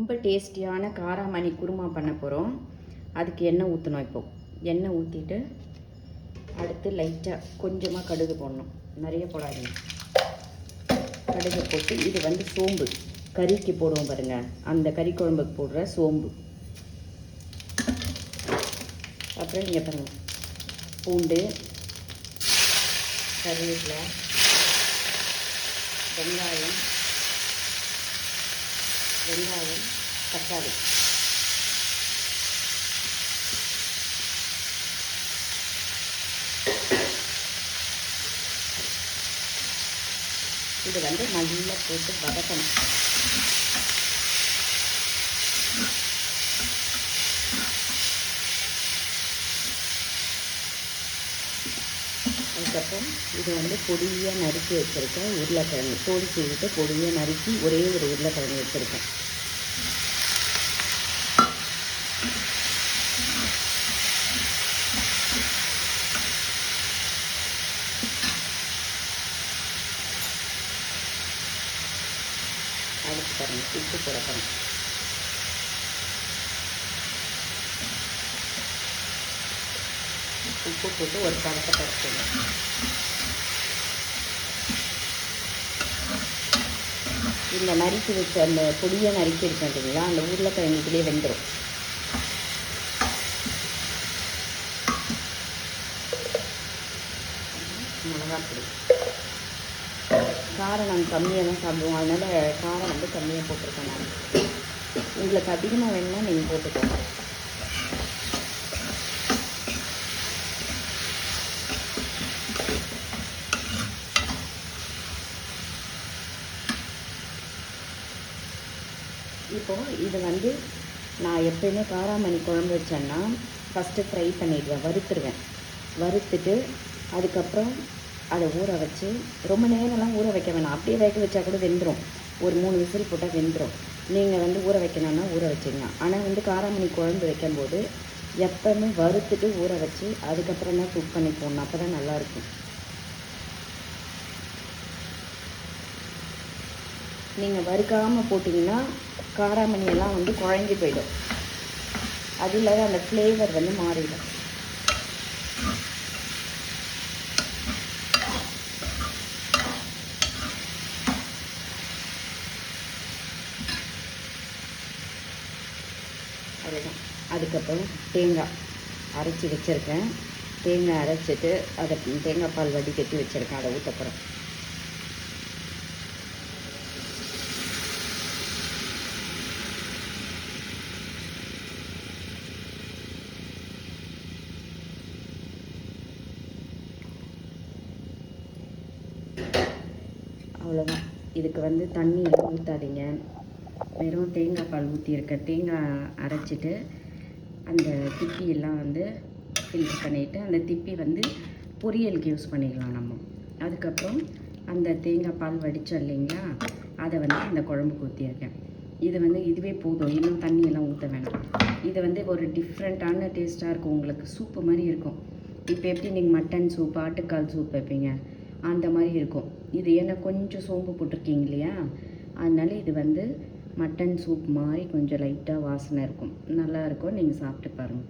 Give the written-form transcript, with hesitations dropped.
ரொம்ப டேஸ்டியான காராமணி குருமா பண்ண போகிறோம். அதுக்கு எண்ணெய் ஊற்றணும். இப்போது எண்ணெய் ஊற்றிட்டு அடுத்து லைட்டாக கொஞ்சமாக கடுகு போடணும். நிறைய போடாதீங்க. கடுகு போட்டு இது வந்து சோம்பு கறிக்கு போடுவோம் பாருங்கள், அந்த கறி குழம்புக்கு போடுற சோம்பு. அப்புறம் இங்கே பாருங்கள், பூண்டு, கருவேப்பிலை, வெங்காயம், தக்காளி. இது வந்து நல்லா போட்டு வதக்கணும். அதுக்கப்புறம் இது வந்து பொடியாக நறுக்கி வச்சுருக்கேன் உருளைக்கிழங்கு. தோல் சீவிட்டு பொடியாக நறுக்கி ஒரே ஒரு உருளைக்கிழங்கு வச்சுருக்கேன். அடுத்து பாருங்கள், உப்பு போடணும். உப்பு போட்டு ஒரு பழத்தை பறிச்சுங்க. இந்த நறுக்கி வச்சு அந்த பொடியாக நறுக்கி இருக்கேன் இல்லைங்களா, அந்த உருளைக்கிழங்குலேயே வெந்துடும். மிளகாப்பொடி, காரம் நாங்கள் கம்மியாக தான் சாப்பிடுவோம், அதனால் காரம் வந்து கம்மியாக போட்டிருக்கேன் நான். உங்களுக்கு அதிகமாக வேணும்னா நீங்கள் போட்டுக்கோங்க. இப்போது இது வந்து நான் எப்போயுமே காராமணி குழம்பு வச்சேன்னா ஃபஸ்ட்டு ஃப்ரை பண்ணிடுவேன், வறுத்துருவேன். வறுத்துட்டு அதுக்கப்புறம் அதை ஊற வச்சு, ரொம்ப நேரம்லாம் ஊற வைக்க வேணாம், அப்படியே வேக வச்சா கூட வெந்துடும். ஒரு 3 விசில் போட்டால் வெந்துடும். நீங்கள் வந்து ஊற வைக்கணும்னா ஊற வச்சுங்க. ஆனால் வந்து காராமணி குழம்பு வைக்கும்போது எப்போவுமே வறுத்துட்டு ஊற வச்சு அதுக்கப்புறம் தான் குக் பண்ணி போடணும், அப்போ தான் நல்லாயிருக்கும். நீங்கள் வறுக்காமல் போட்டிங்கன்னா காராமணியெல்லாம் வந்து குழஞ்சி போயிடும். அது இல்லாத அந்த ஃப்ளேவர் வந்து மாறிடும். அதுதான். அதுக்கப்புறம் தேங்காய் அரைச்சி வச்சுருக்கேன். தேங்காய் அரைச்சிட்டு அதை தேங்காய் பால் வடிகட்டி வச்சுருக்கேன், அதை ஊற்றப்புறம். அவ்வளோதான். இதுக்கு வந்து தண்ணி எல்லாம் ஊற்றாதீங்க, வெறும் தேங்காய் பால் ஊற்றியிருக்கேன். தேங்காய் அரைச்சிட்டு அந்த திப்பியெல்லாம் வந்து ஃபில்ட்ரு பண்ணிவிட்டு அந்த திப்பி வந்து பொரியலுக்கு யூஸ் பண்ணிக்கலாம் நம்ம. அதுக்கப்புறம் அந்த தேங்காய் பால் வடித்தோம் இல்லைங்களா, அதை வந்து அந்த குழம்புக்கு ஊற்றியிருக்கேன். இது வந்து இதுவே போதும், இன்னும் தண்ணியெல்லாம் ஊற்ற வேணாம். இது வந்து ஒரு டிஃப்ரெண்ட்டான டேஸ்ட்டாக இருக்கும், உங்களுக்கு சூப்பு மாதிரி இருக்கும். இப்போ எப்படி நீங்கள் மட்டன் சூப், ஆட்டுக்கால் சூப் வைப்பீங்க, அந்த மாதிரி இருக்கும் இது. ஏன்னா கொஞ்சம் சோம்பு போட்டிருக்கீங்க இல்லையா, அதனால இது வந்து மட்டன் சூப் மாதிரி கொஞ்சம் லைட்டாக வாசனை இருக்கும், நல்லாயிருக்கும். நீங்கள் சாப்பிட்டு பாருங்கள்.